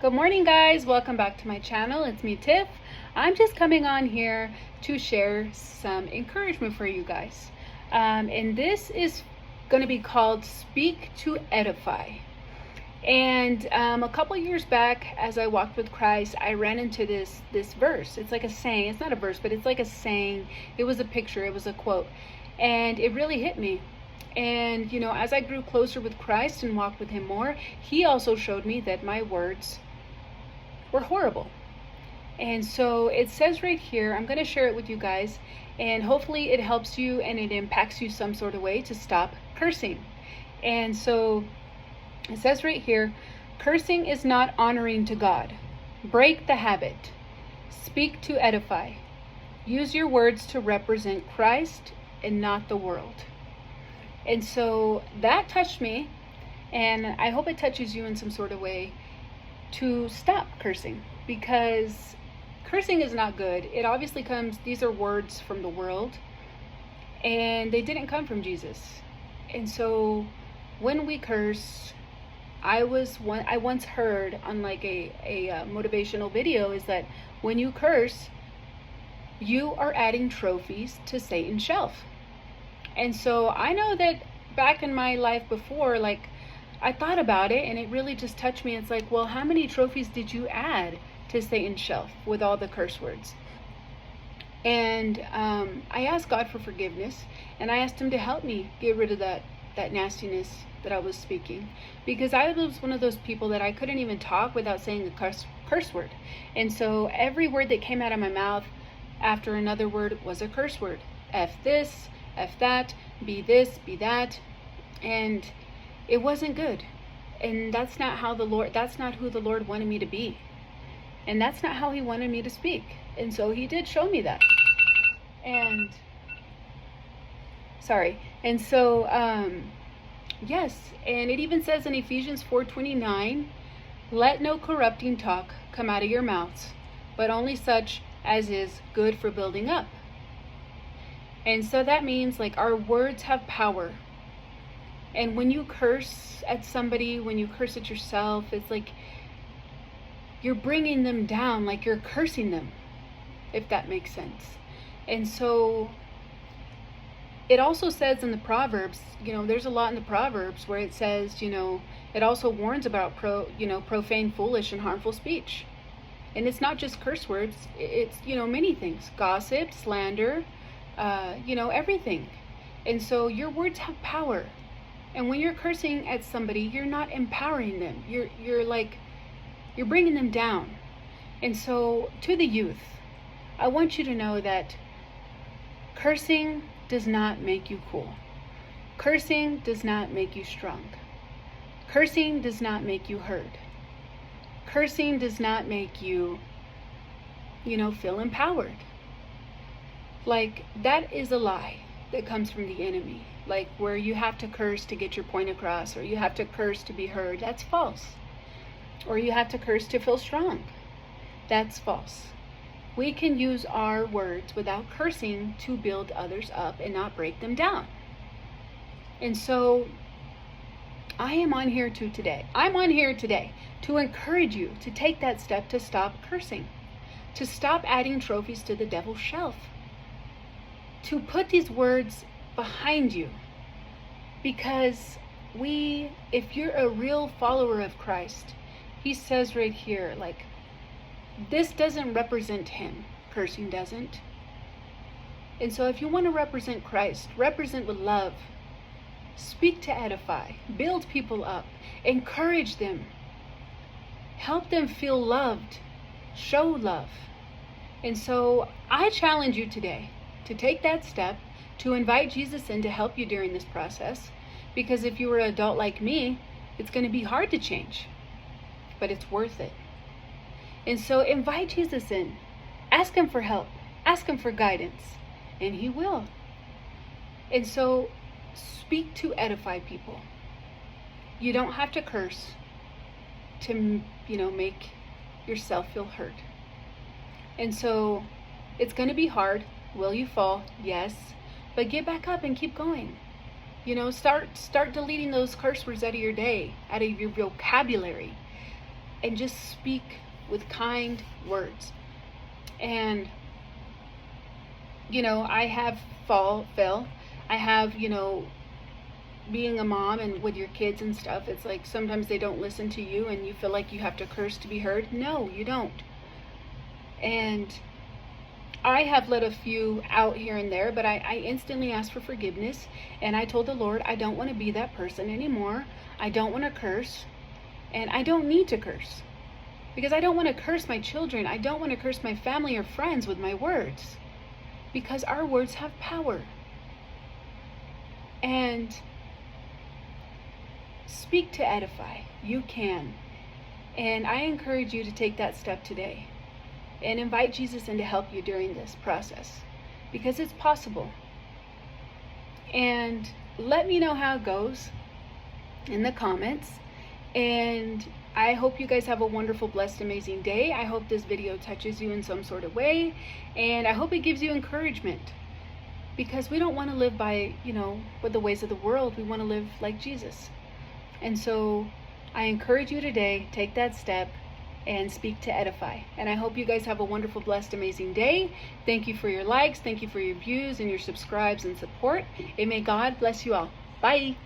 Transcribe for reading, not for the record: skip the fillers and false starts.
Good morning, guys. Welcome back to my channel. It's me, Tiff. I'm just coming on here to share some encouragement for you guys. And this is going to be called Speak to Edify. And a couple years back, as I walked with Christ, I ran into this verse. It's like a saying. It's not a verse, but it's like a saying. It was a picture. It was a quote. And it really hit me. And, as I grew closer with Christ and walked with him more, he also showed me that my words were horrible. And so it says right here, I'm going to share it with you guys, and hopefully it helps you and it impacts you some sort of way to stop cursing. And so it says right here, cursing is not honoring to God. Break the habit. Speak to edify. Use your words to represent Christ and not the world. And so that touched me, and I hope it touches you in some sort of way to stop cursing, because cursing is not good. It obviously these are words from the world, and they didn't come from Jesus. And so when we curse, I once heard on like a motivational video is that when you curse, you are adding trophies to Satan's shelf. And so I know that back in my life before, like, I thought about it and it really just touched me. It's like, well, how many trophies did you add to Satan's shelf with all the curse words? And I asked God for forgiveness, and I asked him to help me get rid of that nastiness that I was speaking, because I was one of those people that I couldn't even talk without saying a curse word. And so every word that came out of my mouth after another word was a curse word. F this, F that, be this, be that. And it wasn't good. And that's not who the Lord wanted me to be. And that's not how he wanted me to speak. And so he did show me that. And yes, and it even says in Ephesians 4:29, let no corrupting talk come out of your mouths, but only such as is good for building up. And so that means, like, our words have power. And when you curse at somebody, when you curse at yourself, it's like you're bringing them down, like you're cursing them, if that makes sense. And so it also says in the Proverbs, there's a lot in the Proverbs where it says, it also warns about profane, foolish, and harmful speech. And it's not just curse words, it's, many things, gossip, slander, everything. And so your words have power. And when you're cursing at somebody, you're not empowering them. You're bringing them down. And so to the youth, I want you to know that cursing does not make you cool. Cursing does not make you strong. Cursing does not make you heard. Cursing does not make you, feel empowered. Like, that is a lie that comes from the enemy. Like, where you have to curse to get your point across, or you have to curse to be heard. That's false. Or you have to curse to feel strong. That's false. We can use our words without cursing to build others up and not break them down. And so I'm on here today to encourage you to take that step to stop cursing, to stop adding trophies to the devil's shelf, to put these words behind you. Because if you're a real follower of Christ, he says right here, like, this doesn't represent him. Cursing doesn't. And so if you want to represent Christ, represent with love, speak to edify, build people up, encourage them, help them feel loved, show love. And so I challenge you today to take that step, to invite Jesus in to help you during this process. Because if you were an adult like me, it's going to be hard to change, but it's worth it. And so invite Jesus in, ask him for help, ask him for guidance, and he will. And so speak to edify people. You don't have to curse to, make yourself feel hurt. And so it's going to be hard. Will you fall? Yes. But get back up and keep going. Start deleting those curse words out of your day, out of your vocabulary. and just speak with kind words. And I have fell. I have, being a mom and with your kids and stuff, it's like sometimes they don't listen to you and you feel like you have to curse to be heard. No, you don't. And I have let a few out here and there, but I instantly asked for forgiveness, and I told the Lord I don't want to be that person anymore. I don't want to curse, and I don't need to curse, because I don't want to curse my children. I don't want to curse my family or friends with my words, because our words have power. And speak to edify. You can. And I encourage you to take that step today and invite Jesus in to help you during this process, because it's possible. And let me know how it goes in the comments. And I hope you guys have a wonderful, blessed, amazing day. I hope this video touches you in some sort of way, and I hope it gives you encouragement, because we don't want to live by, with the ways of the world. We want to live like Jesus. And so I encourage you today, take that step and speak to edify. And I hope you guys have a wonderful, blessed, amazing day. Thank you for your likes. Thank you for your views and your subscribes and support. And may God bless you all. Bye.